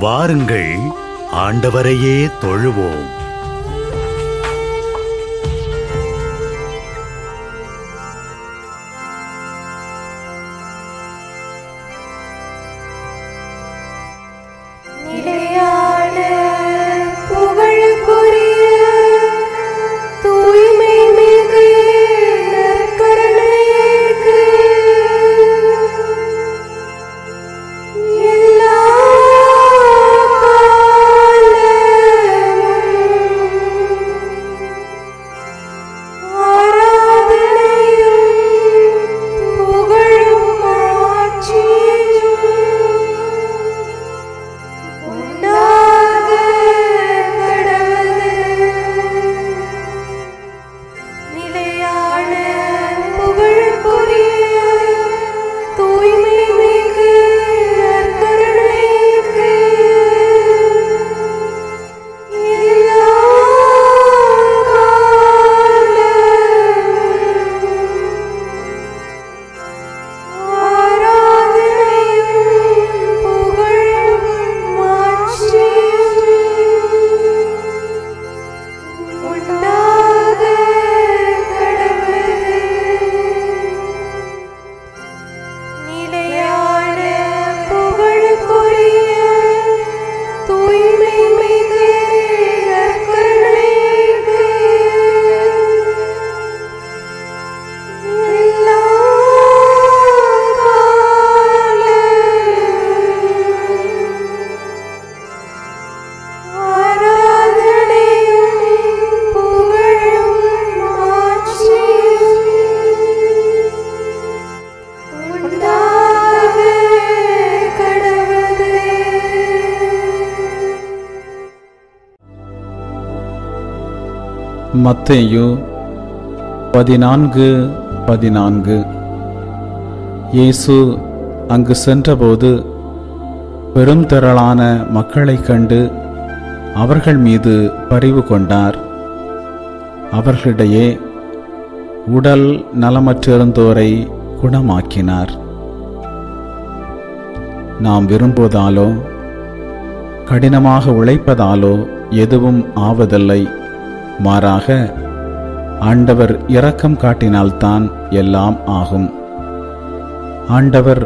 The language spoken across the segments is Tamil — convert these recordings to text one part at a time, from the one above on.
வாருங்கள், ஆண்டவரையே தொழுவோம். மத்தேயு 14:14. இயேசு அங்கு சென்றபோது பெரும் திரளான மக்களைக் கண்டு அவர்கள் மீது பரிவு கொண்டார். அவர்களிடையே உடல் நலமற்றிருந்தோரை குணமாக்கினார். நாம் விரும்புவதாலோ கடினமாக உழைப்பதாலோ எதுவும் ஆவதில்லை. மாறாக ஆண்டவர் இரக்கம் காட்டினால்தான் எல்லாம் ஆகும். ஆண்டவர்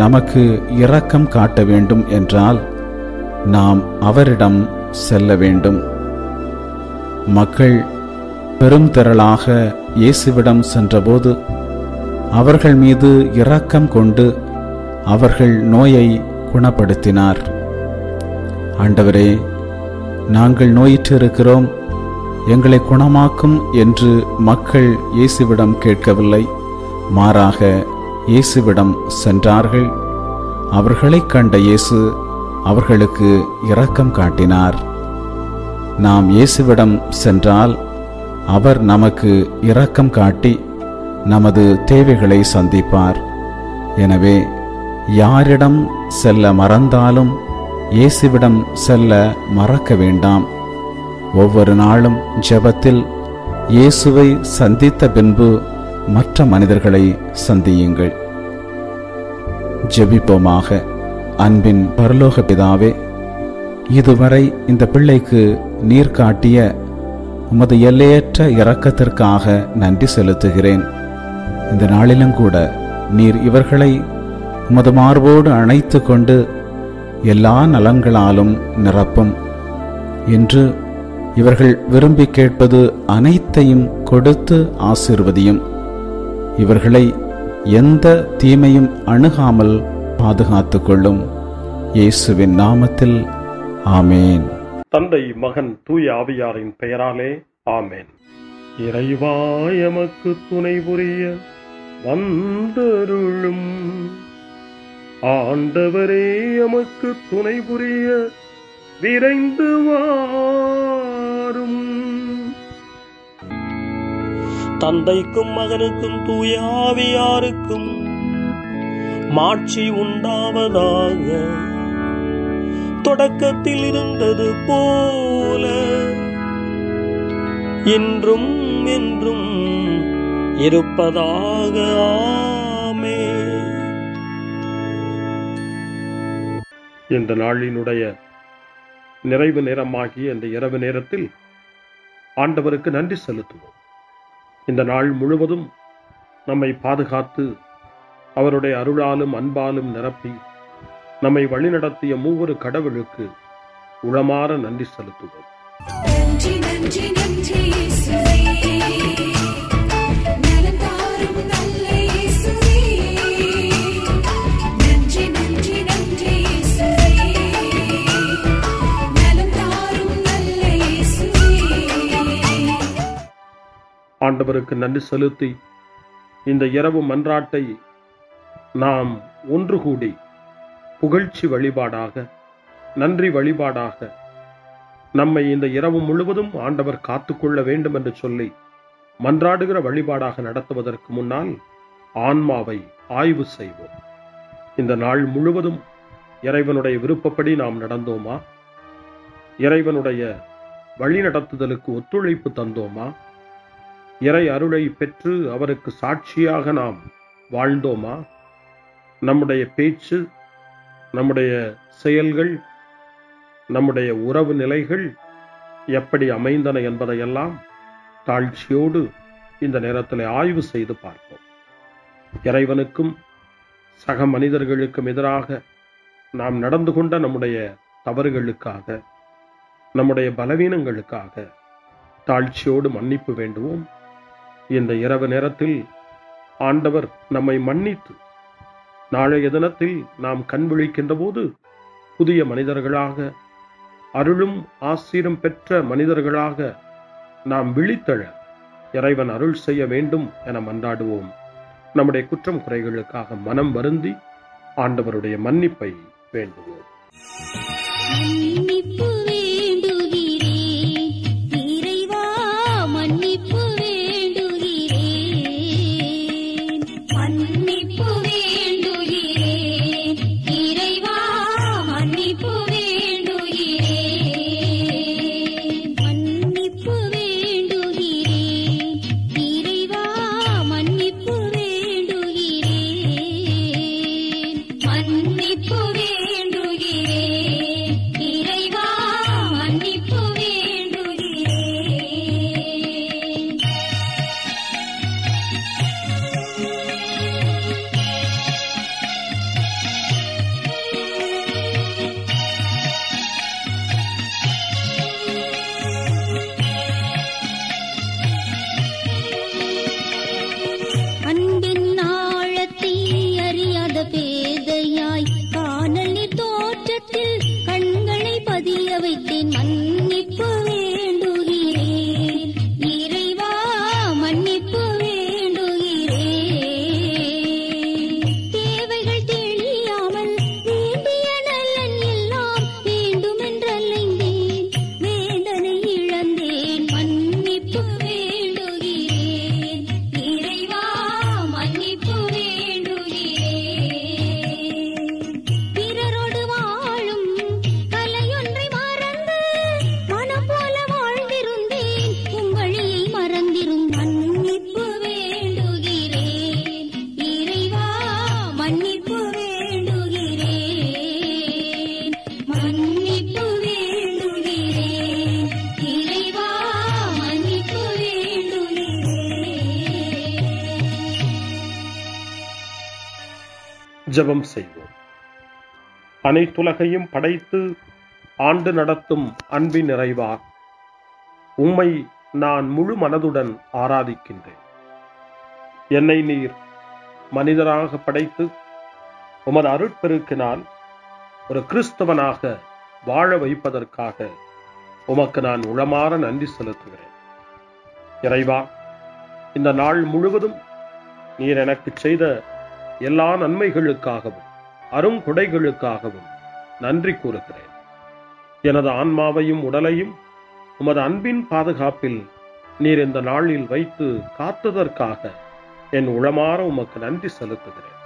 நமக்கு இரக்கம் காட்ட வேண்டும் என்றால் நாம் அவரிடம் செல்ல வேண்டும். மக்கள் பெரும் திரளாக இயேசுவிடம் சென்றபோது அவர்கள் மீது இரக்கம் கொண்டு அவர்கள் நோயை குணப்படுத்தினார். ஆண்டவரே, நாங்கள் நோயிற்றிருக்கிறோம், எங்களை குணமாக்கும் என்று மக்கள் இயேசுவிடம் கேட்கவில்லை. மாறாக இயேசுவிடம் சென்றார்கள். அவர்களைக் கண்ட இயேசு அவர்களுக்கு இரக்கம் காட்டினார். நாம் இயேசுவிடம் சென்றால் அவர் நமக்கு இரக்கம் காட்டி நமது தேவைகளை சந்திப்பார். எனவே யாரிடம் செல்ல மறந்தாலும் இயேசுவிடம் செல்ல மறக்க வேண்டாம். ஒவ்வொரு நாளும் ஜெபத்தில் இயேசுவை சந்தித்த பின்பு மற்ற மனிதர்களை சந்தியுங்கள். ஜெபிப்போமாக. அன்பின் பரலோக பிதாவே, இதுவரை இந்த பிள்ளைக்கு நீர் காட்டிய உமது எல்லையற்ற இரக்கத்திற்காக நன்றி செலுத்துகிறேன். இந்த நாளிலும் கூட நீர் இவர்களை உமது மார்போடு அணைத்து கொண்டு எல்லா நலன்களாலும் நிரப்பும். இன்று இவர்கள் விரும்பி கேட்பது அனைத்தையும் கொடுத்து ஆசீர்வதியும். இவர்களை எந்த தீமையும் அணுகாமல் பாதுகாத்துக் கொள்ளும். இயேசுவின் நாமத்தில் ஆமேன். தந்தை, மகன், தூய ஆவியாரின் பெயராலே ஆமேன். இறைவா எமக்கு துணை புரிய வந்தருளும். ஆண்டவரே எமக்கு துணை புரிய விரைந்து வாரும். தந்தைக்கும் மகனுக்கும் தூய ஆவியாருக்கும் மாட்சி உண்டாவதாக. தொடக்கத்தில் இருந்தது போல இன்றும் என்றும் இருப்பதாக. ஆமென். இந்த நாளினுடைய நிறைவு நேரமாகிய இந்த இரவு நேரத்தில் ஆண்டவருக்கு நன்றி செலுத்துவோம். இந்த நாள் முழுவதும் நம்மை பாதுகாத்து அவருடைய அருளாலும் அன்பாலும் நிரப்பி நம்மை வழிநடத்திய மூவொரு கடவுளுக்கு உளமாற நன்றி செலுத்துவோம். நன்றி நன்றி நன்றி இயேசுவே, நலம் தாரும் நல்ல இயேசுவே. நன்றி நன்றி நன்றி இயேசுவே, நலம் தாரும் நல்ல இயேசுவே. ஆண்டவருக்கு நன்றி செலுத்தி இந்த இரவு மன்றாட்டை நாம் ஒன்று கூடி புகழ்ச்சி வழிபாடாக, நன்றி வழிபாடாக நம்மை இந்த இரவு முழுவதும் ஆண்டவர் காத்துக்கொள்ள வேண்டும் என்று சொல்லி மன்றாடுகிற வழிபாடாக நடத்துவதற்கு முன்னால் ஆன்மாவை ஆய்வு செய்வோம். இந்த நாள் முழுவதும் இறைவனுடைய விருப்பப்படி நாம் நடந்தோமா? இறைவனுடைய வழிநடத்துதலுக்கு ஒத்துழைப்பு தந்தோமா? இறை அருளை பெற்று அவருக்கு சாட்சியாக நாம் வாழ்ந்தோமா? நம்முடைய பேச்சு, நம்முடைய செயல்கள், நம்முடைய உறவு நிலைகள் எப்படி அமைந்தன என்பதையெல்லாம் தாழ்ச்சியோடு இந்த நேரத்தில் ஆய்வு செய்து பார்ப்போம். இறைவனுக்கும் சக மனிதர்களுக்கும் எதிராக நாம் நடந்து கொண்ட நம்முடைய தவறுகளுக்காக, நம்முடைய பலவீனங்களுக்காக தாழ்ச்சியோடு மன்னிப்பு வேண்டுவோம். இந்த இரவு நேரத்தில் ஆண்டவர் நம்மை மன்னித்து நாளைய தினத்தில் நாம் கண் விழிக்கின்ற போது புதிய மனிதர்களாக, அருளும் ஆசீரும் பெற்ற மனிதர்களாக நாம் விழித்தெழ இறைவன் அருள் செய்ய வேண்டும் என மன்றாடுவோம். நம்முடைய குற்றம் குறைகளுக்காக மனம் வருந்தி ஆண்டவருடைய மன்னிப்பை வேண்டுவோம். மன்னிப்பு வேண்டுகிறேன் இறைவா, மன்னிப்பு வேண்டுகிறேன். மன்னிப்பு வேண்டுகிறேன் இறைவா, மன்னிப்பு வேண்டுகிறேன். மன்னிப்பு வேண்டுகிறேன் இறைவா, மன்னிப்பு வேண்டுகிறேன். மன்னிப்பு வேண்டுகிறேன் இறைவா, மன்னிப்பு வேண்டுகிறேன். அன்பின் ஆழத்தை அறியாத பேதையாய் காணல் நீர் தோற்றத்தில் கண்களை பதிய வைத்தேன். மன்னிப்பு வேண்டுகிறேன் இறைவா, மன்னிப்பு வேண்டுகிறேன். தேவைகள் தெளியாமல் வேண்டிய நலன் எல்லாம் வேண்டுமென்றலைந்தேன், வேதனை இழந்தேன். மன்னிப்பு வேண்டுகிறேன் இறைவா, மன்னிப்பு வேண்டுகிறேன். பிறரோடு வாழும் கலையொன்றை மறந்து மனம் போல வாழ்ந்திருந்தேன், உம் வழியை மறந்திரும். மன்னிப்பு வேண்டுகிறேன் இறைவா, மன்னிப்பு வேண்டுகிறேன். மன்னிப்பு வேண்டுகிறேன் இறைவா, மன்னிப்பு வேண்டுகிறேன். ஜெபம் செய்வோம். அனைத்துலகையும் படைத்து ஆண்டு நடத்தும் அன்பின் நிறைவா, உம்மை நான் முழு மனதுடன் ஆராதிக்கின்றேன். என்னை நீர் மனிதராக படைத்து உமது அருட்பெருக்கினால் ஒரு கிறிஸ்தவனாக வாழ வைப்பதற்காக உமக்கு நான் உளமாற நன்றி செலுத்துகிறேன். இறைவா, இந்த நாள் முழுவதும் நீர் எனக்கு செய்த எல்லா நன்மைகளுக்காகவும் அருங்கொடைகளுக்காகவும் நன்றி கூறுகிறேன். எனது ஆன்மாவையும் உடலையும் உமது அன்பின் பாதுகாப்பில் நீர் இந்த நாளில் வைத்து காத்ததற்காக என் உளமாற உமக்கு நன்றி செலுத்துகிறேன்.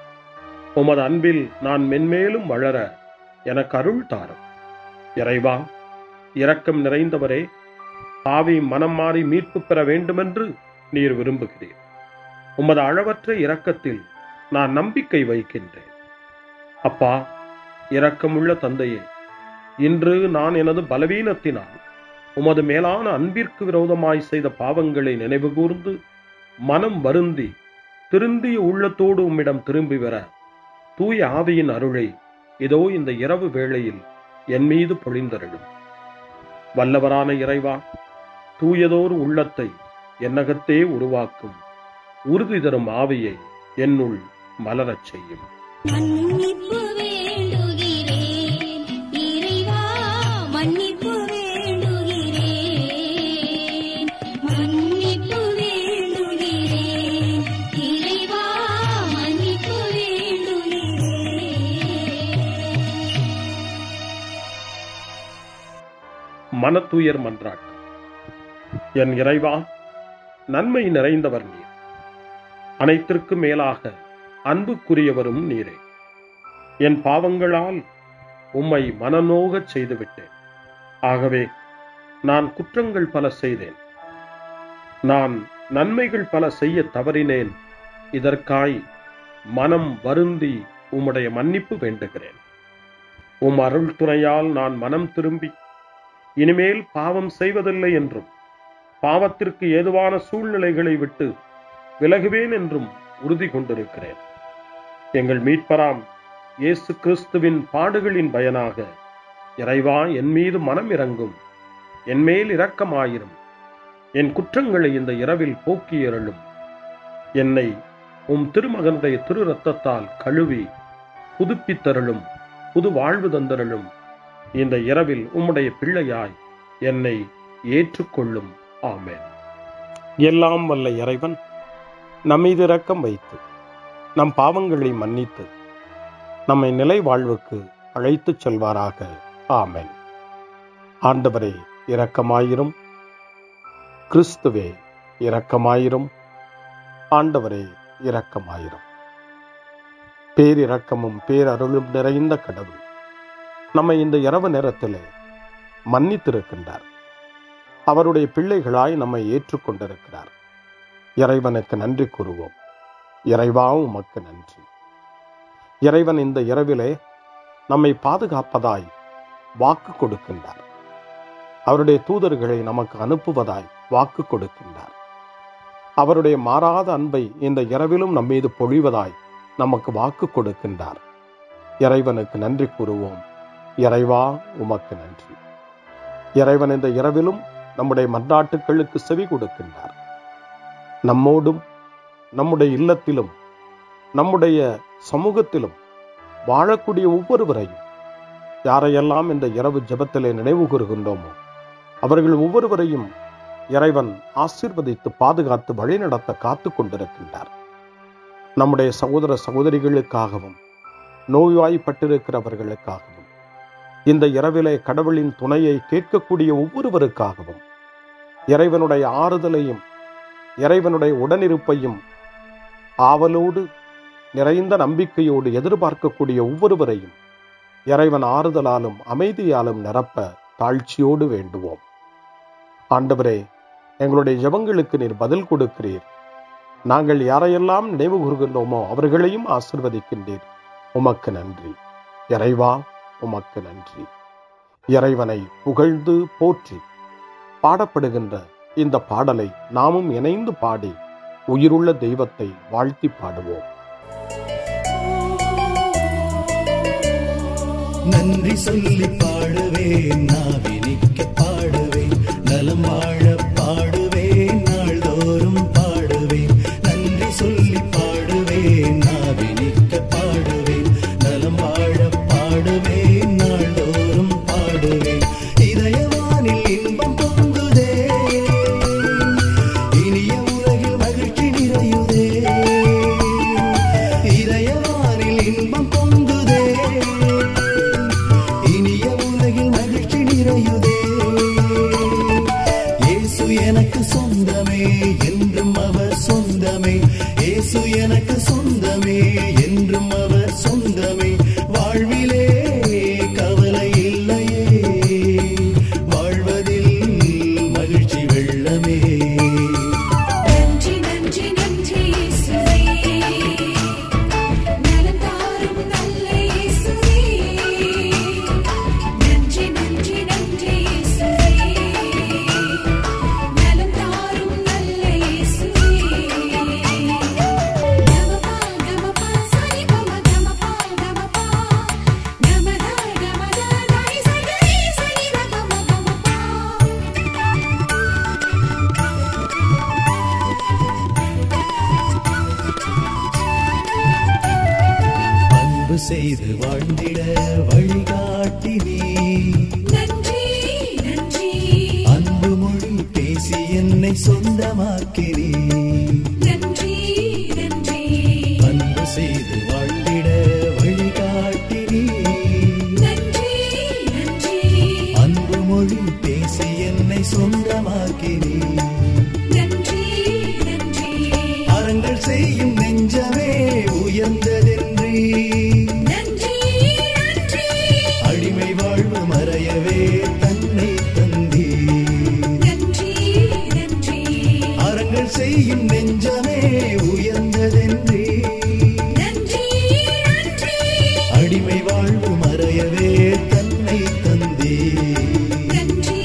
உமது அன்பில் நான் மென்மேலும் வளர எனக்கு அருள் தாரும். இறைவா, இரக்கம் நிறைந்தவரே, பாவி மனம் மாறி மீட்பு பெற வேண்டுமென்று நீர் விரும்புகிறீர். உமது அளவற்ற இரக்கத்தில் நான் நம்பிக்கை வைக்கின்றேன். அப்பா, இரக்கமுள்ள தந்தையே, இன்று நான் எனது பலவீனத்தினால் உமது மேலான அன்பிற்கு விரோதமாய் செய்த பாவங்களை நினைவு கூர்ந்து மனம் வருந்தி திருந்திய உள்ளத்தோடு உம்மிடம் திரும்பி வர தூய ஆவியின் அருளை இதோ இந்த இரவு வேளையில் என் மீது பொழிந்தருளும். வல்லவரான இறைவா, தூயதோர் உள்ளத்தை என்னகத்தே உருவாக்கும் உறுதி தரும் ஆவியை என்னுள் மலரச் செய்யும். மன்னிப்பு வேண்டுகிறேன் இறைவா, மன்னிப்பு வேண்டுகிறேன், மன்னிப்பு வேண்டுகிறேன் இறைவா, மன்னிப்பு வேண்டுகிறேன். மனத்துயர் மன்றாட்டு. என் இறைவா, நன்மை நிறைந்தவர் நீர், அனைத்திற்கு மேலாக அன்புக்குரியவரும் நீரே. என் பாவங்களால் உம்மை மனநோகச் செய்துவிட்டேன். ஆகவே நான் குற்றங்கள் பல செய்தேன், நான் நன்மைகள் பல செய்ய தவறினேன். இதற்காய் மனம் வருந்தி உம்முடைய மன்னிப்பு வேண்டுகிறேன். உம் அருள் துணையால் நான் மனம் திரும்பி இனிமேல் பாவம் செய்வதில்லை என்றும் பாவத்திற்கு ஏதுவான சூழ்நிலைகளை விட்டு விலகுவேன் என்றும் உறுதி கொண்டிருக்கிறேன். எங்கள் மீட்பராம் இயேசு கிறிஸ்துவின் பாடுகளின் பயனாக இறைவா, என் மீது மனம் இறங்கும், என் மேல் இரக்கமாயிரும். என் குற்றங்களை இந்த இரவில் போக்கியருளும். என்னை உம் திருமகனுடைய திரு இரத்தத்தால் கழுவி புதுப்பித்தருளும், புது வாழ்வு தந்தருளும். இந்த இரவில் உம்முடைய பிள்ளையாய் என்னை ஏற்றுக்கொள்ளும். ஆமென். எல்லாம் வல்ல இறைவன் நம்மீது இரக்கம் வைத்து நம் பாவங்களை மன்னித்து நம்மை நிலை வாழ்வுக்கு அழைத்துச் செல்வாராக. ஆமென். ஆண்டவரே இரக்கமாயிரும். கிறிஸ்துவே இரக்கமாயிரும். ஆண்டவரே இரக்கமாயிரும். பேரிரக்கமும் பேரருளும் நிறைந்த கடவுள் நம்மை இந்த இரவு நேரத்திலே மன்னித்திருக்கின்றார். அவருடைய பிள்ளைகளாய் நம்மை ஏற்றுக்கொண்டிருக்கிறார். இறைவனுக்கு நன்றி கூறுவோம். இறைவா, உமக்கு நன்றி. இறைவன் இந்த இரவிலே நம்மை பாதுகாப்பதாய் வாக்கு கொடுக்கின்றார். அவருடைய தூதர்களை நமக்கு அனுப்புவதாய் வாக்கு கொடுக்கின்றார். அவருடைய மாறாத அன்பை இந்த இரவிலும் நம்மீது பொழிவதாய் நமக்கு வாக்கு கொடுக்கின்றார். இறைவனுக்கு நன்றி கூறுவோம். இறைவா, உமக்கு நன்றி. இறைவன் இந்த இரவிலும் நம்முடைய மன்றாட்டுக்களுக்கு செவி கொடுக்கின்றார். நம்மோடும் நம்முடைய இல்லத்திலும் நம்முடைய சமூகத்திலும் வாழக்கூடிய ஒவ்வொருவரையும், யாரையெல்லாம் இந்த இரவு ஜெபத்திலே நினைவு கூறுகின்றோமோ அவர்கள் ஒவ்வொருவரையும் இறைவன் ஆசீர்வதித்து பாதுகாத்து வழிநடத்த காத்து கொண்டிருக்கின்றார். நம்முடைய சகோதர சகோதரிகளுக்காகவும் நோய்வாய்ப்பட்டிருக்கிறவர்களுக்காகவும் இந்த இரவிலே கடவுளின் துணையை கேட்கக்கூடிய ஒவ்வொருவருக்காகவும் இறைவனுடைய ஆறுதலையும் இறைவனுடைய உடனிருப்பையும் ஆவலோடு நிறைந்த நம்பிக்கையோடு எதிர்பார்க்கக்கூடிய ஒவ்வொருவரையும் இறைவன் ஆறுதலாலும் அமைதியாலும் நிரப்ப தாழ்ச்சியோடு வேண்டுவோம். ஆண்டவரே, எங்களுடைய ஜெபங்களுக்கு நீர் பதில் கொடுக்கிறீர். நாங்கள் யாரையெல்லாம் நினைவு கூறுகின்றோமோ அவர்களையும் ஆசீர்வதிக்கின்றீர். உமக்கு நன்றி. இறைவா, உமக்கு நன்றி. இறைவனை புகழ்ந்து போற்றி பாடப்படுகின்ற இந்த பாடலை நாமும் இணைந்து பாடி உயிருள்ள தெய்வத்தை வாழ்த்தி பாடுவோம். நன்றி சொல்லி பாடுவேன், நாவினிக்க பாடுவேன், நலம் வாழ பாடுவேன், நாள்தோறும் பாடுவேன். நன்றி சொல்லி பாடுவேன், நாவினிக்க பாடுவேன், நலம் வாழ பாடுவேன், நாள்தோறும் பாடுவேன். இதயவானில் இன்பம் பொங்குதே, இனிய உலகில் மகிழ்ச்சி நிறையுதே. இதயவானில் இன்பம் பொங்குதே, இனிய உலகில் மகிழ்ச்சி நிறையுதே. நலமாக்கினீர். நன்றி நன்றி அறங்கள் செய்யும் நெஞ்சமே உயர்ந்ததென்றே. நன்றி நன்றி அடிமை வாழ்வு மறையவே தன்னை தந்தீர். நன்றி நன்றி அறங்கள் செய்யும் நெஞ்சமே உயர்ந்ததென்றே. நன்றி நன்றி அடிமை வாழ்வு மறையவே தன்னை தந்தீர். நன்றி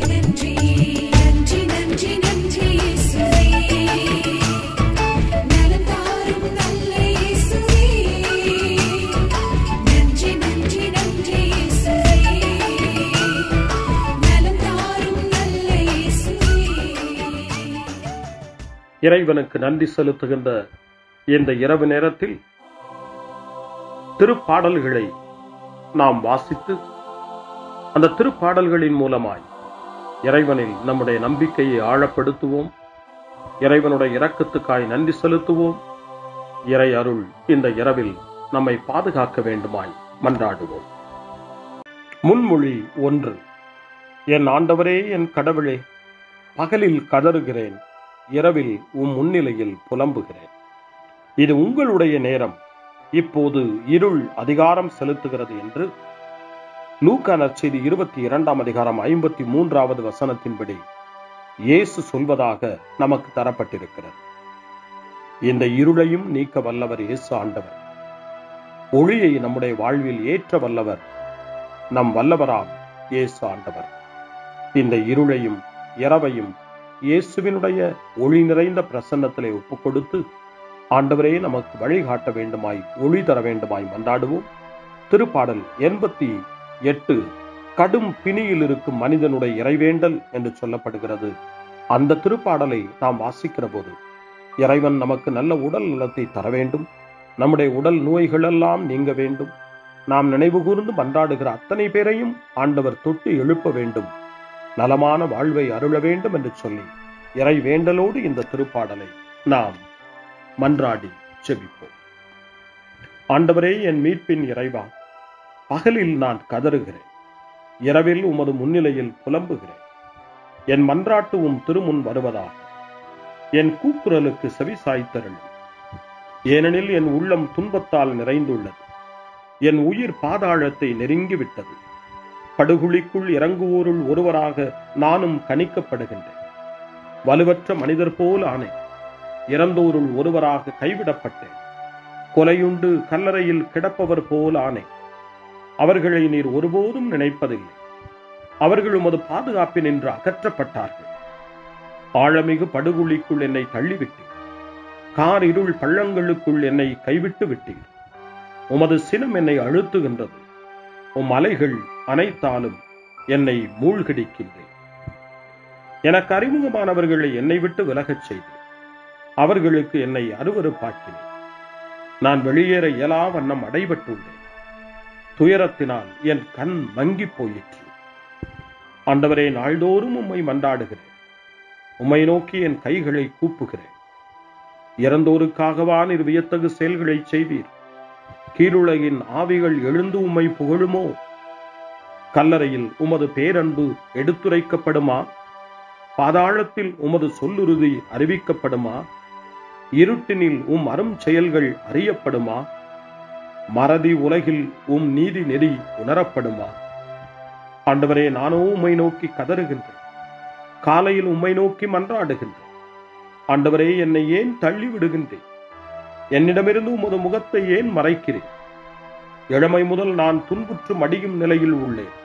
நன்றி நன்றி நன்றி நன்றி இயேசுவே நலம் தாரும் நல்ல இயேசுவே நன்றி நன்றி நன்றி இயேசுவே நலம் தாரும் நல்ல இயேசுவே. இறைவனுக்கு நன்றி செலுத்துகின்ற இந்த இரவு நேரத்தில் திருப்பாடல்களை நாம் வாசித்து அந்த திருப்பாடல்களின் மூலமாய் இறைவனில் நம்முடைய நம்பிக்கையை ஆழப்படுத்துவோம். இறைவனுடைய இரக்கத்துக்காய் நன்றி செலுத்துவோம். இறை அருள் இந்த இரவில் நம்மை பாதுகாக்க வேண்டுமாய் மன்றாடுவோம். முன்மொழி 1. என் ஆண்டவரே, என் கடவுளே, பகலில் கதறுகிறேன், இரவில் உம் முன்னிலையில் புலம்புகிறேன். இது உங்களுடைய நேரம், இப்போது இருள் அதிகாரம் செலுத்துகிறது என்று லூக்கா நற்செய்தி 22 அதிகாரம் 53வது வசனத்தின்படி இயேசு சொல்வதாக நமக்கு தரப்பட்டிருக்கிறது. இந்த இருளையும் நீக்க வல்லவர் இயேசு ஆண்டவர். ஒளியை நம்முடைய வாழ்வில் ஏற்ற வல்லவர் நம் வல்லவராம் இயேசு ஆண்டவர். இந்த இருளையும் இரவையும் இயேசுவினுடைய ஒளி நிறைந்த பிரசன்னத்திலே ஒப்புக் கொடுத்து ஆண்டவரே நமக்கு வழிகாட்ட வேண்டுமாய், ஒளி தர வேண்டுமாய் மன்றாடுவோம். திருப்பாடல் 88 கடும் பிணியில் இருக்கும் மனிதனுடைய இறைவேண்டல் என்று சொல்லப்படுகிறது. அந்த திருப்பாடலை நாம் வாசிக்கிற போது இறைவன் நமக்கு நல்ல உடல் நலத்தை தர வேண்டும், நம்முடைய உடல் நோய்கள் எல்லாம் நீங்க வேண்டும், நாம் நினைவு கூர்ந்து மன்றாடுகிற அத்தனை பேரையும் ஆண்டவர் தொட்டு எழுப்ப வேண்டும், நலமான வாழ்வை அருள வேண்டும் என்று சொல்லி இறை வேண்டலோடு இந்த திருப்பாடலை நாம் மன்றாடி ஜெபிப்போம். ஆண்டவரே, என் மீட்பின் இறைவா, பகலில் நான் கதறுகிறேன், இரவில் உமது முன்னிலையில் புலம்புகிறேன். என் மன்றாட்டு உம் திருமுன் வருவதாக என் கூக்குரலுக்கு செவி சாய்த்தருளும். ஏனெனில் என் உள்ளம் துன்பத்தால் நிறைந்துள்ளது, என் உயிர் பாதாளத்தை நெருங்கிவிட்டது. படுகுழிக்குள் இறங்குவோருள் ஒருவராக நானும் கணிக்கப்படுகின்றேன். வலுவற்ற மனிதர் போல் ஆனேன், இறந்தோருள் ஒருவராக கைவிடப்பட்டேன். கொலையுண்டு கல்லறையில் கிடப்பவர் போல் ஆனேன். அவர்களை நீர் ஒருபோதும் நினைப்பதில்லை. அவர்கள் உமது பாதுகாப்பில் நின்று அகற்றப்பட்டார்கள். ஆழமிகு படுகுழிக்குள் என்னை தள்ளிவிட்டீர், கார் இருள் பள்ளங்களுக்குள் என்னை கைவிட்டு விட்டீர். உமது சினம் என்னை அழுத்துகின்றது, உம் அலைகள் அனைத்தாலும் என்னை மூழ்கடிக்கின்றேன். எனக்கு அறிமுகமானவர்களை என்னை விட்டு விலகச் செய்தேன், அவர்களுக்கு என்னை அருவருப்பாக்கினேன். நான் வெளியேற இயலா வண்ணம் அடைபட்டுள்ளேன், துயரத்தினால் என் கண் மங்கி போயிற்று. ஆண்டவரே, நாள்தோறும் உம்மை மன்றாடுகிறேன், உம்மை நோக்கி என் கைகளை கூப்புகிறேன். இறந்தோருக்காகவா நீர் வியத்தகு செயல்களை செய்வீர்? கீழுலகின் ஆவிகள் எழுந்து உம்மை புகழுமோ? கல்லறையில் உமது பேரன்பு எடுத்துரைக்கப்படுமா? பாதாளத்தில் உமது சொல்லுறுதி அறிவிக்கப்படுமா? இருட்டினில் உம் அரும் செயல்கள் அறியப்படுமா? மறதி உலகில் உம் நீதி நெறி உணரப்படுமா? ஆண்டவரே, நானோ உம்மை நோக்கி கதறுகின்றேன், காலையில் உம்மை நோக்கி மன்றாடுகின்றேன். ஆண்டவரே, என்னை ஏன் தள்ளி விடுகின்றேன்? என்னிடமிருந்து உமது முகத்தை ஏன் மறைக்கிறேன்? இளமை முதல் நான் துன்புற்று மடியும் நிலையில் உள்ளேன்.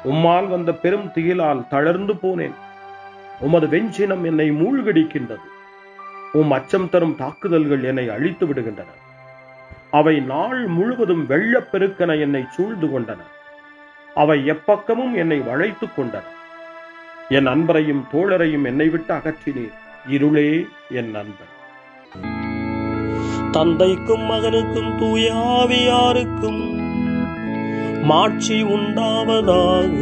உம்மால் வந்த பெரும் திகிலால் தளர்ந்து போனேன். உமது வெஞ்சினம் என்னை மூழ்கடிக்கின்றது. உம் அச்சம் தரும் தாக்குதல்கள் என்னை அழித்து விடுகின்றன. அவை நாள் முழுவதும் வெள்ளப்பெருக்கென என்னை சூழ்ந்து கொண்டன. அவை எப்பக்கமும் என்னை வளைத்துக் கொண்டன. என் அன்பரையும் தோழரையும் என்னை விட்டு அகற்றினீர். இருளே என் நண்பன். தந்தைக்கும் மகனுக்கும் தூய ஆவியாருக்கும் மாட்சி உண்டாவதாக.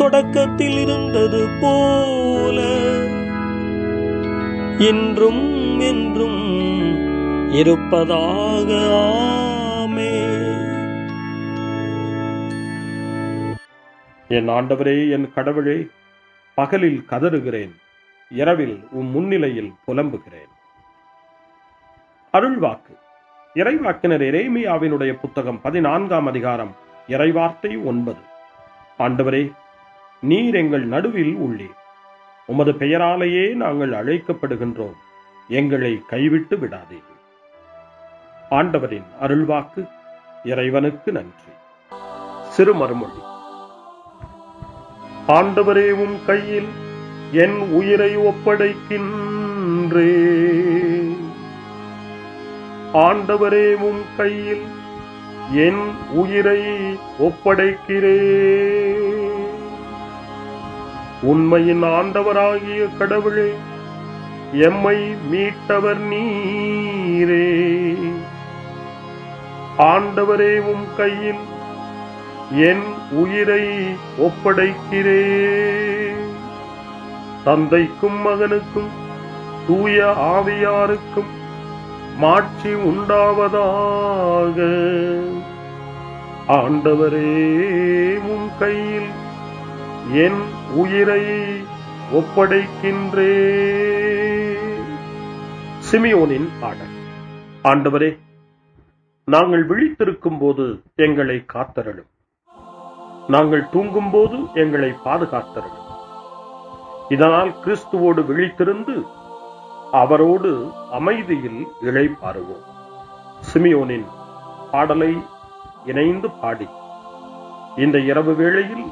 தொடக்கத்தில் இருந்தது போல இன்றும் என்றும் இருப்பதாக. ஆமென். என் ஆண்டவரே, என் கடவுளே, பகலில் கதறுகிறேன், இரவில் முன்னிலையில் புலம்புகிறேன். அருள்வாக்கு. இறைவாக்கினர் எரேமியாவினுடைய புத்தகம் 14ஆம் அதிகாரம் இறைவார்த்தை 9. ஆண்டவரே, நீர் எங்கள் நடுவில் உள்ளீர். உமது பெயராலேயே நாங்கள் அழைக்கப்படுகின்றோம். எங்களை கைவிட்டு விடாதீர்கள். ஆண்டவரின் அருள்வாக்கு. இறைவனுக்கு நன்றி. சிறு மறுமொழி. ஆண்டவரே, உம் கையில் என் உயிரை ஒப்படைக்கின்றேன். ஆண்டவரே, உம் கையில் என் உயிரை ஒப்படைக்கிறேன். உண்மையின் ஆண்டவராகிய கடவுளே, எம்மை மீட்டவர் நீரே. ஆண்டவரே, உம் கையில் என் உயிரை ஒப்படைக்கிறேன். தந்தைக்கும் மகனுக்கும் தூய ஆவியாருக்கும் மாட்சி உண்டாவதாக. ஆண்டவரே, உம் கையில் என் உயிரை ஒப்படைக்கின்றேன். சிமியோனின் பாடல். ஆண்டவரே, நாங்கள் விழித்திருக்கும் போது எங்களை காத்தருளும். நாங்கள் தூங்கும் போது எங்களை பாதுகாத்தருளும். இதனால் கிறிஸ்துவோடு விழித்திருந்து அவரோடு அமைதியில் இளைப்பாறுவோம். சிமியோனின் பாடலை இணைந்து பாடி இந்த இரவு வேளையில்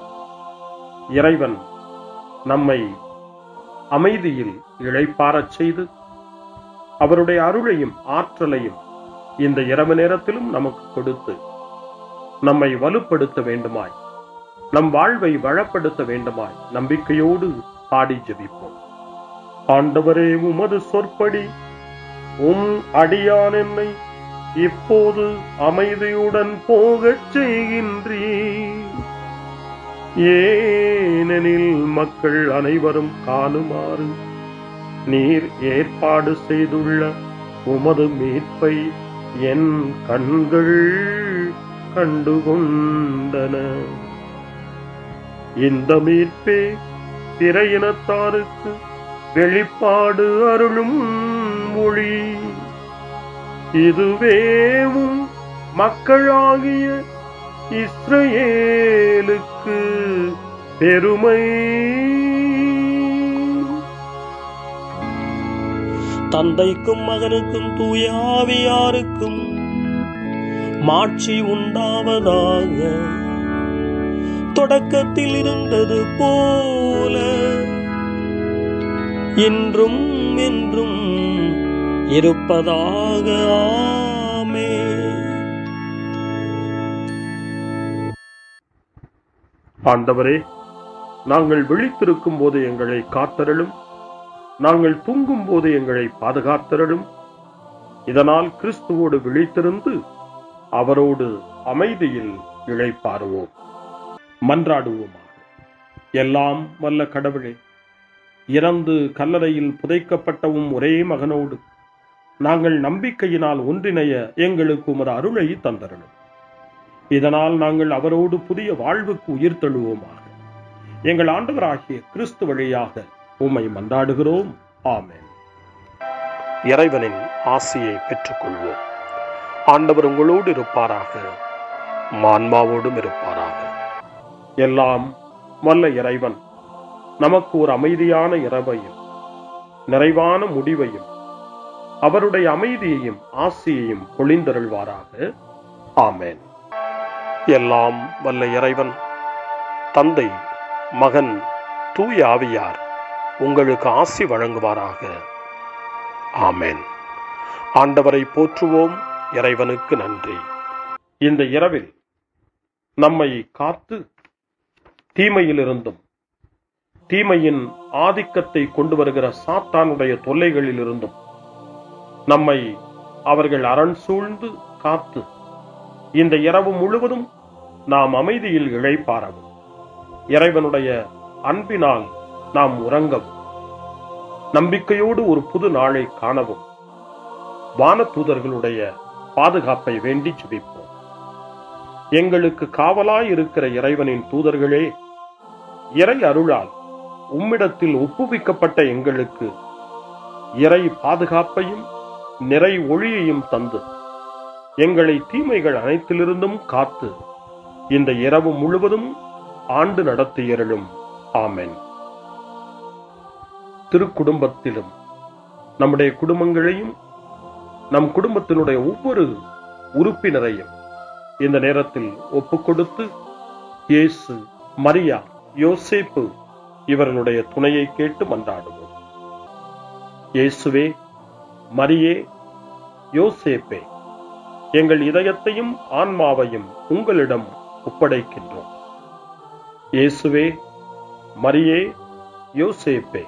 இறைவன் நம்மை அமைதியில் இளைப்பாறச் செய்து அவருடைய அருளையும் ஆற்றலையும் இந்த இரவு நேரத்திலும் நமக்கு கொடுத்து நம்மை வலுப்படுத்த வேண்டுமாய், நம் வாழ்வை வளப்படுத்த வேண்டுமாய் நம்பிக்கையோடு பாடி ஜெபிப்போம். ஆண்டவரே, உமது சொற்படி உம் அடியான் என்னை இப்போது அமைதியுடன் போகச் செய்கின்றீர். ஏனெனில் மக்கள் அனைவரும் காணுமாறு நீர் ஏற்பாடு செய்துள்ள உமது மீட்பை என் கண்கள் கண்டுகொண்டன. இந்த மீட்பே பிற இனத்தாருக்கு வெளிப்பாடு அருளும் மொழி. இதுவேவும் மக்களாகிய இஸ்ரவேலுக்கு பெருமை. தந்தைக்கும் மகனுக்கும் தூய ஆவியாருக்கும் மாட்சி உண்டாவதாக. தொடக்கத்தில் இருந்தது போல இன்றும் என்றும் இருப்பதாக. ஆமென். ஆண்டவரே, நாங்கள் விழித்திருக்கும் போது எங்களை காத்தருளும். நாங்கள் தூங்கும் போது எங்களை பாதுகாத்தருளும். இதனால் கிறிஸ்துவோடு விழித்திருந்து அவரோடு அமைதியில் இளைப்பாறுவோம். மன்றாடுவோமாக. எல்லாம் வல்ல கடவுளே, இறந்து கல்லறையில் புதைக்கப்பட்டவும் ஒரே மகனோடு நாங்கள் நம்பிக்கையினால் ஒன்றிணைய எங்களுக்கு உமது அருளை தந்தருளும். இதனால் நாங்கள் அவரோடு புதிய வாழ்வுக்கு உயிர் தழுவோமாக. எங்கள் ஆண்டவராகிய கிறிஸ்து வழியாக உம்மை மன்றாடுகிறோம். ஆமென். இறைவனின் ஆசியை பெற்றுக்கொள்வோம். ஆண்டவர் உங்களோடு இருப்பாராக, ஆன்மாவோடும் இருப்பாராக. எல்லாம் வல்ல இறைவன் நமக்கு ஒரு அமைதியான இரவையும் நிறைவான முடிவையும் அவருடைய அமைதியையும் ஆசியையும் பொழிந்தருள்வாராக. ஆமென். எல்லாம் வல்ல இறைவன் தந்தை, மகன், தூய ஆவியார் உங்களுக்கு ஆசி வழங்குவாராக. ஆமென். ஆண்டவரை போற்றுவோம். இறைவனுக்கு நன்றி. இந்த இரவில் நம்மை காத்து தீமையிலிருந்தும் தீமையின் ஆதிக்கத்தை கொண்டு வருகிற சாத்தானுடைய தொல்லைகளிலிருந்தும் நம்மை அவர்கள் அரண் சூழ்ந்து காத்து இந்த இரவு முழுவதும் நாம் அமைதியில் இளைப்பாறவும், இறைவனுடைய அன்பினால் நாம் உறங்கவும், நம்பிக்கையோடு ஒரு புது நாளை காணவும் வானதூதர்களுடைய பாதுகாப்பை வேண்டி ஜெபிப்போம். எங்களுக்கு காவலாய் இருக்கிற இறைவனின் தூதர்களே, இறை அருளால் உம்மிடத்தில் ஒப்புவிக்கப்பட்ட எங்களுக்கு இறை பாதுகாப்பையும் நிறை ஒளியையும் தந்து எங்களை தீமைகள் அனைத்திலிருந்தும் காத்து இந்த இரவு முழுவதும் ஆண்டு நடத்தியருளும். ஆமென். திருக்குடும்பத்திலும் நம்முடைய குடும்பங்களையும் நம் குடும்பத்தினுடைய ஒவ்வொரு உறுப்பினரையும் இந்த நேரத்தில் ஒப்புக்கொடுத்து இயேசு, மரியா, யோசேப்பு இவர்களுடைய துணையை கேட்டு மன்றாடுவோம். இயேசுவே, மரியே, யோசேப்பே, எங்கள் இதயத்தையும் ஆன்மாவையும் உங்களிடம் ஒப்படைக்கின்றோம். இயேசுவே, மரியே, யோசேப்பே,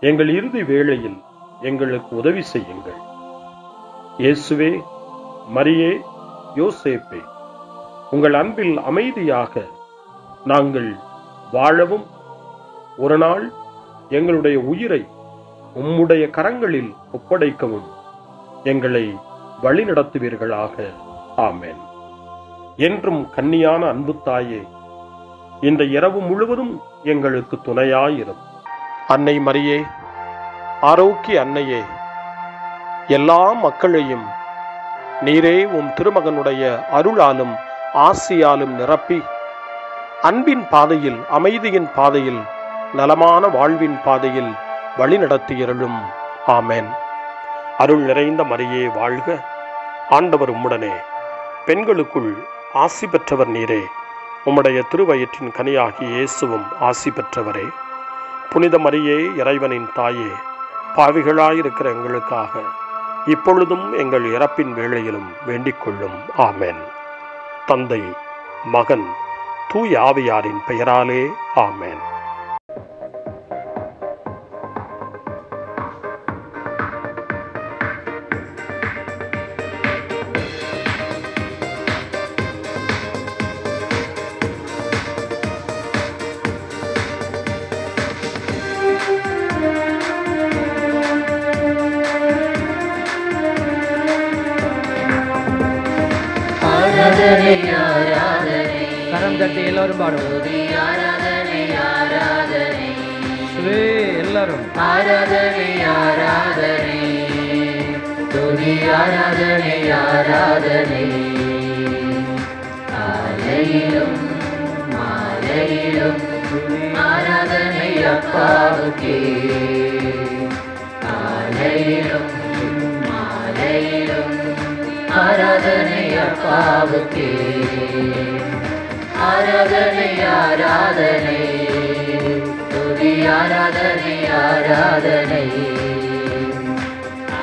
எங்கள் இறுதி வேளையில் எங்களுக்கு உதவி செய்யுங்கள். இயேசுவே, மரியே, யோசேப்பே, உங்கள் அன்பில் அமைதியாக நாங்கள் வாழவும் ஒரு நாள் எங்களுடைய உயிரை உம்முடைய கரங்களில் ஒப்படைக்கவும் எங்களை வழிநடத்துவீர்களாக. ஆமென். என்றும் கன்னியான அன்பு தாயே, இந்த இரவு முழுவதும் எங்களுக்கு துணையாயிரும். அன்னை மரியே, ஆரோக்கிய அன்னையே, எல்லா மக்களையும் நீரே உம் திருமகனுடைய அருளாலும் ஆசியாலும் நிரப்பி அன்பின் பாதையில், அமைதியின் பாதையில், நலமான வாழ்வின் பாதையில் வழிநடத்தியருளும். ஆமென். அருள் நிறைந்த மரியே வாழ்க, ஆண்டவர் உம்முடனே, பெண்களுக்குள் ஆசி பெற்றவர் நீரே, உம்முடைய திருவயிற்றின் கனியாகிய இயேசுவும் ஆசி பெற்றவரே. புனித மரியே, இறைவனின் தாயே, பாவிகளாயிருக்கிற எங்களுக்காக இப்பொழுதும் எங்கள் இறப்பின் வேளையிலும் வேண்டிக் கொள்ளும். ஆமென். தந்தை, மகன், தூய ஆவியாரின் பெயராலே. ஆமென். கரம் தட்டி எல்லாரும் பாடுவோம். எல்லாரும் ஆராதனை ஆராதனை துதி ஆராதனை ஆராதனை ஆலையிலும் மாலையிலும் ஆராதனை அப்பாவுக்கே ஆலையிலும் மாலையிலும் ஆராதனை அப்பாவுக்கே ஆராதனை ஆராதனை துதி ஆராதனை ஆராதனை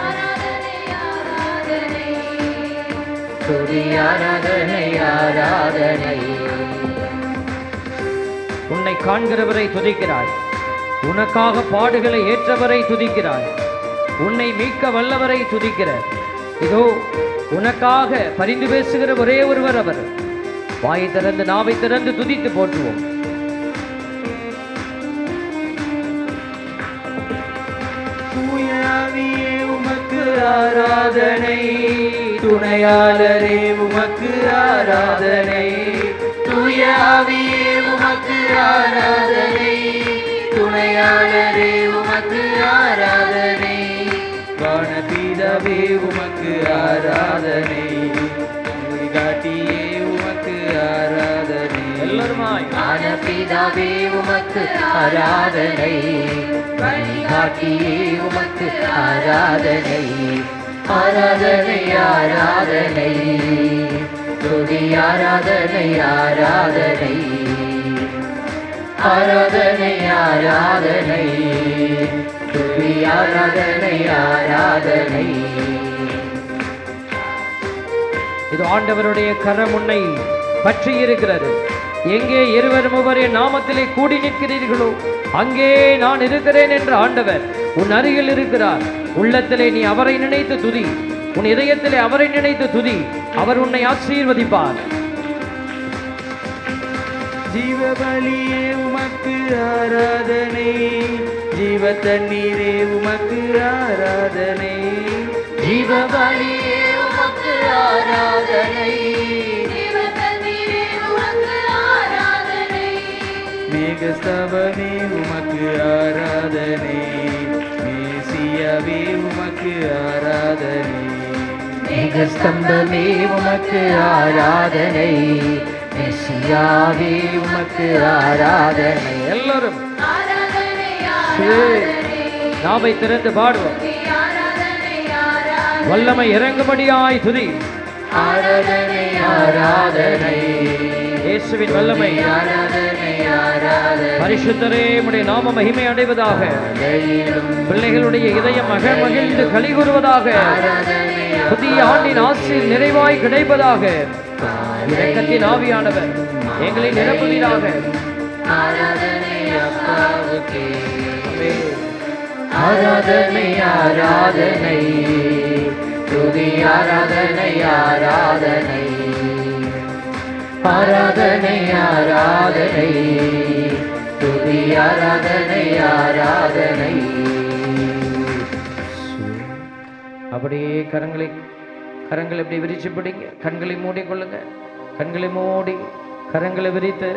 ஆராதனை ஆராதனை துதி ஆராதனை ஆராதனை. உன்னை காண்கிறவரை துதிக்கிறாய், உனக்காக பாடுகளை ஏற்றவரை துதிக்கிறாய், உன்னை மீட்க வல்லவரை துதிக்கிற, இதோ உனக்காக பரிந்து பேசுகிற ஒரே ஒருவர் அவர். வாயை திறந்து நாவை திறந்து துதித்து போற்றுவோம். தூயாவியே உமக்கு ஆராதனை, துணையாளரே உமக்கு ஆராதனை, தூயாவியே உமக்கு ஆராதனை, துணையாளரே உமக்கு ஆராதனை, வானபீதாவே உமக்கு ஆராதனை, காட்டியே உமக்கு ஆராதனை. எல்லாருமாய் வானபீதாவே உமக்கு ஆராதனை, வழிகாட்டியே உமக்கு ஆராதனை, ஆராதனை ஆராதனை துதி ஆராதனை ஆராதனை ஆராதனை ஆராதனை துதி ஆராதனை ஆராதனை. இது ஆண்டவருடைய கரம் உன்னை பற்றி இருக்கிறது. எங்கே இருவர் மூவர் என் நாமத்திலே கூடி நிற்கிறீர்களோ அங்கே நான் இருக்கிறேன் என்ற ஆண்டவர் உன் அருகில் இருக்கிறார். உள்ளத்திலே நீ அவரை நினைத்து துதி, உன் இதயத்திலே அவரை நினைத்து துதி, அவர் உன்னை ஆசீர்வதிப்பார். ஜீவபலியே உமக்கு ஆராதனை, ஜீவ தண்ணீரே உமக்கு ஆராதனை, ஜீவபலியே உமக்கு ஆராதனை, ஜீவ தண்ணீரே உமக்கு ஆராதனை, மேகஸ்தவமே உமக்கு உமக்கு ஆராதனை, மேசியாவே உமக்கு ஆராதனை, மேகஸ்தம்பமே உமக்கு ஆராதனை, மெசியாவே உமக்கு ஆராதனை. எல்லாரும் நாவை திறந்து பாடுவோம். வல்லமை இறங்கும்படியாய் துதி. ஆராதனை ஆராதனை, இயேசுவின் வல்லமை. ஆராதனை ஆராதனை, பரிசுத்தரே உம்முடைய நாம மகிமை அடைவதாக. பிள்ளைகளுடைய இதயம் மகிழ்ந்து களி கூறுவதாக. புதிய ஆண்டின் ஆசீர் நிறைவாய் கிடைப்பதாக. இரக்கத்தின் ஆவியானவர் எங்களை நிரப்புவீராக. ஆராதனை அப்பாவுக்கே, ஆராதனை ஆராதனை, துதி ஆராதனை ஆராதனை, ஆராதனை ஆராதனை, துதி ஆராதனை ஆராதனை. அப்படியே கரங்களை இப்படி விரிச்சு பிடிங்க. கண்களை மூடிக்கொள்ளுங்க. கண்களை மூடி கரங்களை விரித்து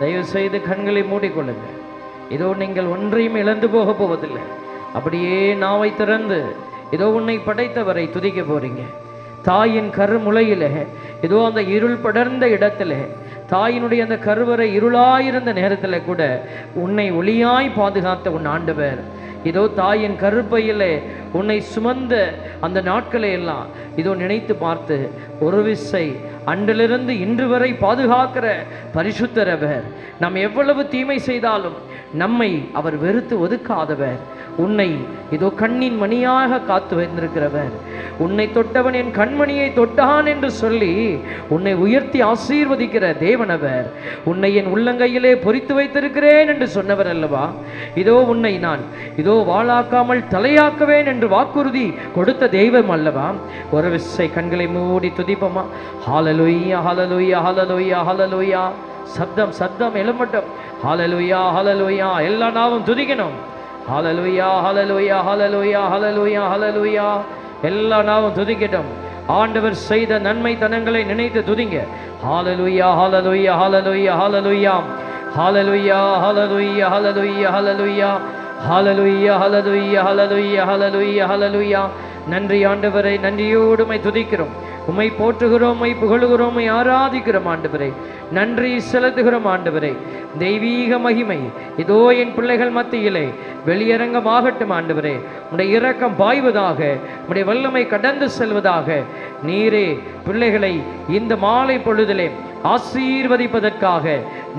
தயவு செய்து கண்களை மூடிக்கொள்ளுங்க. இதோ நீங்கள் ஒன்றையும் இழந்து போக போவதில்லை. அப்படியே நாவை திறந்து இதோ உன்னை படைத்தவரை துதிக்க போறீங்க. தாயின் கருமுளையில இதோ அந்த இருள் படர்ந்த இடத்துல, தாயினுடைய அந்த கருவறை இருளாயிருந்த நேரத்தில் கூட உன்னை ஒளியாய் பாதுகாத்த உன் ஆண்டவர். இதோ தாயின் கருப்பையிலே உன்னை சுமந்த அந்த நாட்களை எல்லாம் இதோ நினைத்து பார்த்து ஒரு விசை அன்றிலிருந்து இன்று வரை பாதுகாக்கிற பரிசுத்தர் அவர். நாம் எவ்வளவு தீமை செய்தாலும் நம்மை அவர் வெறுத்து ஒதுக்காதவர். உன்னை இதோ கண்ணின் மணியாக காத்து வைத்திருக்கிறவர். உன்னை தொட்டவன் என் கண்மணியை தொட்டான் என்று சொல்லி உன்னை உயர்த்தி ஆசீர்வதிக்கிற தேவனவர். உன்னை என் உள்ளங்கையிலே பொறித்து வைத்திருக்கிறேன் என்று சொன்னவர் அல்லவா? இதோ உன்னை நான் இதோ வாளாக்காமல் தலையாக்குவேன் என்று வாக்குறுதி கொடுத்த தெய்வம் அல்லவா? ஒரு விசை கண்களை மூடி துதிப்போமா? ஹalleluya ஹalleluya ஹalleluya ஹalleluya. சத்தம் எழும்பட்டும். ஹalleluya ஹalleluya. எல்லா நாவும் துதிக்கணும். ஹalleluya ஹalleluya ஹalleluya ஹalleluya ஹalleluya. எல்லா நாவும் துதிக்கட்டும். ஆண்டவர் செய்த நன்மை தனங்களை நினைத்து துதிங்க. ஹalleluya ஹalleluya ஹalleluya ஹalleluya ஹalleluya ஹalleluya ஹalleluya ஹalleluya ஹalleluya ஹalleluya ஹalleluya ஹalleluya ஹalleluya. நன்றி ஆண்டவரை, நன்றியோடு உம்மை துதிக்கிறோம், உம்மை போற்றுகிறோம், உம்மை புகழுகிறோம், உம்மை ஆராதிக்கிறோம் ஆண்டவரே. நன்றி செலுத்துகிறோம் ஆண்டவரே. தெய்வீக மகிமை இதோ என் பிள்ளைகள் மத்தியிலே வெளியரங்கமாகட்டும் ஆண்டவரே. உம்முடைய இரக்கம் பாய்வதாக, உம்முடைய வல்லமை கடந்து செல்வதாக. நீரே பிள்ளைகளை இந்த மாலை பொழுதிலே ஆசீர்வதிப்பதற்காக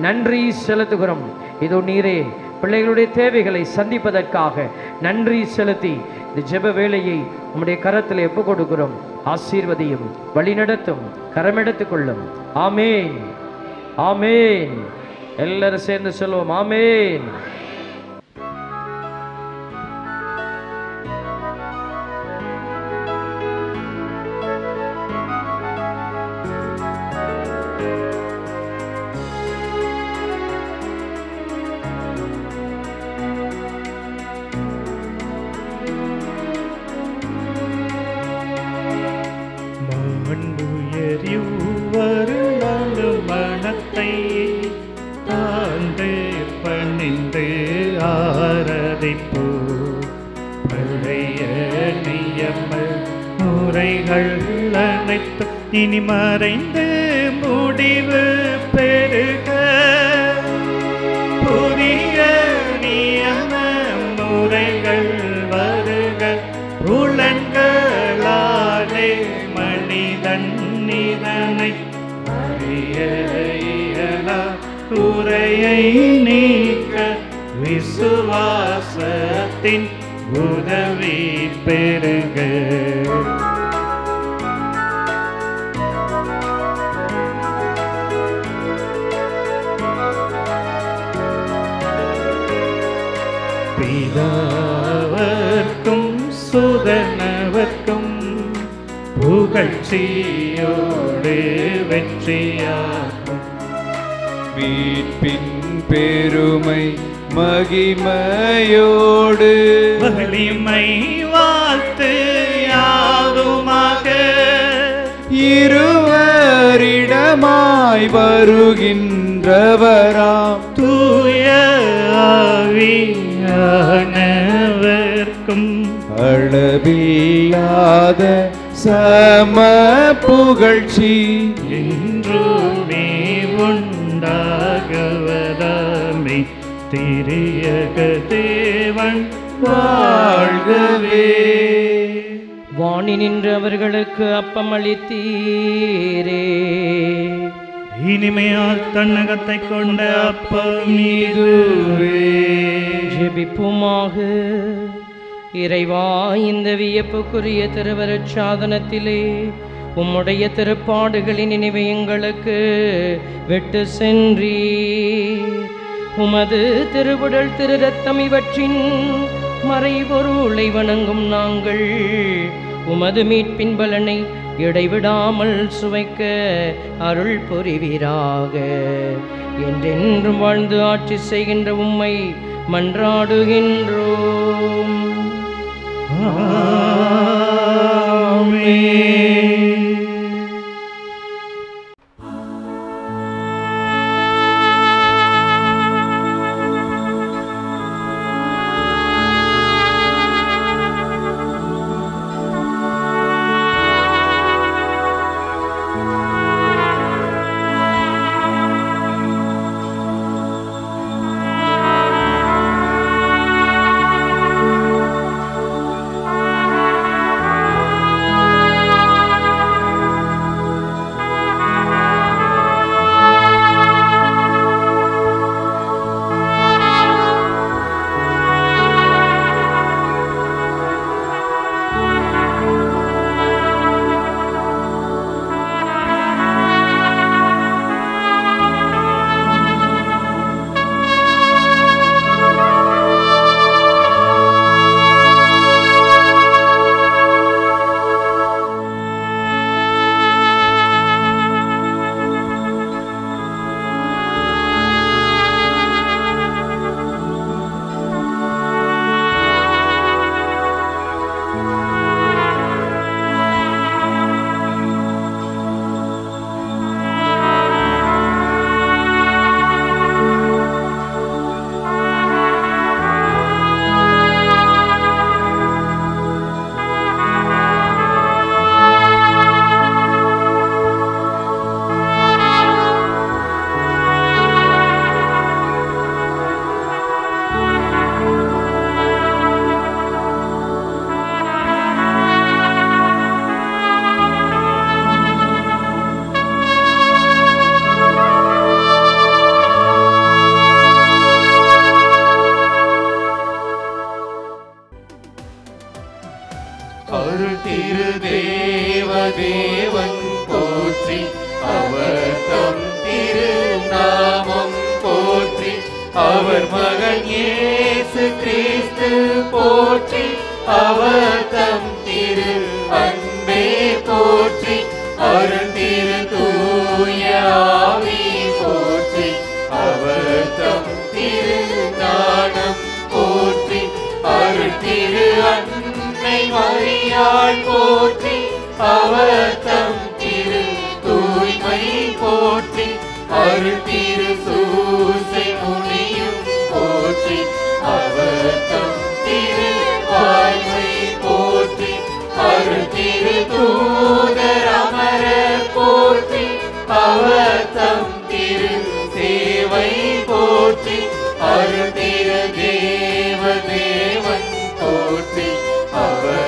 நன்றி செலுத்துகிறோம். இதோ நீரே பிள்ளைகளுடைய தேவைகளை சந்திப்பதற்காக நன்றி செலுத்தி இந்த ஜெப வேளையை உம்முடைய கரத்தில் ஒப்பு கொடுக்கிறோம். ஆசீர்வதியும், வழிநடத்தும், கரமெடுத்துக் கொள்ளும். ஆமேன் ஆமேன். எல்லாரும் சேர்ந்து சொல்லுவோம் ஆமேன். மனத்தை தாழ்ந்து பணிந்து ஆராதிப்போ. பழைய நியம முறைகள் அனைத்து இனி மறைந்து முடிவு பெருக. புதிய நியம முறைகள் வருக. புலன்களாலே மனிதன் இதனை அறிய இயலா. குறையை நீக்க விசுவாசத்தின் உதவி பெருக. பிதாவர்க்கும் சுதனவர்க்கும் புகழ்ச்சியோடு வெற்றியாகும். மீட்பின் பெருமை மகிமையோடு வலிமை வாழ்த்து யாதுமாக இருவரிடமாய் வருகின்ற நின்றவராம் தூய ஆவியானவர்க்கும் அளவில்லாத சம புகழ்ச்சி என்றுமே உண்டாகவதாமே திரியக தேவன் வாழ்கவே. வாணி நின்று அவர்களுக்கு அப்பம் அளித்தீரே. இனிமையால் தன்னகத்தை கொண்ட அப்பம் இதுவே. ஜெபிப்புமாக. இறைவா, இந்த வியப்புக்குரிய திருவருட் சாதனத்திலே உம்முடைய திருப்பாடுகளின் நினைவை எங்களுக்கு விட்டு சென்றீர். உமது திருவுடல் திரு ரத்தம் இவற்றின் மறைபொருளை வணங்கும் நாங்கள் உமது மீட்பின் பலனை இடைவிடாமல் சுவைக்க அருள் புரிவீராக. என்றென்றும் வாழ்ந்து ஆட்சி செய்கின்ற உம்மை மன்றாடுகின்றோம். அருள் திரு தேவன் போற்றி, அவர் தம் திரு நாமம் போற்றி, அவர் மகன் இயேசு கிறிஸ்து போற்றி, அவர் தம் திரு அன்பே போற்றி, அருள் திரு தூய ஆவி போற்றி, அவர் தம் திரு ஞானம் போற்றி, அருள் திரு அன்னை மரியாள் போற்றி, அவர் தம் திரு தூய்மை போற்றி, அருள் திரு சூசை முனியும் போற்றி, அவர் தம் திரு வாய்மை போற்றி, அருள் திரு தூதர் அமரர் போற்றி, அவர் தம் திரு சேவை போற்றி, அருள் திரு தேவன் போற்றி, அவர்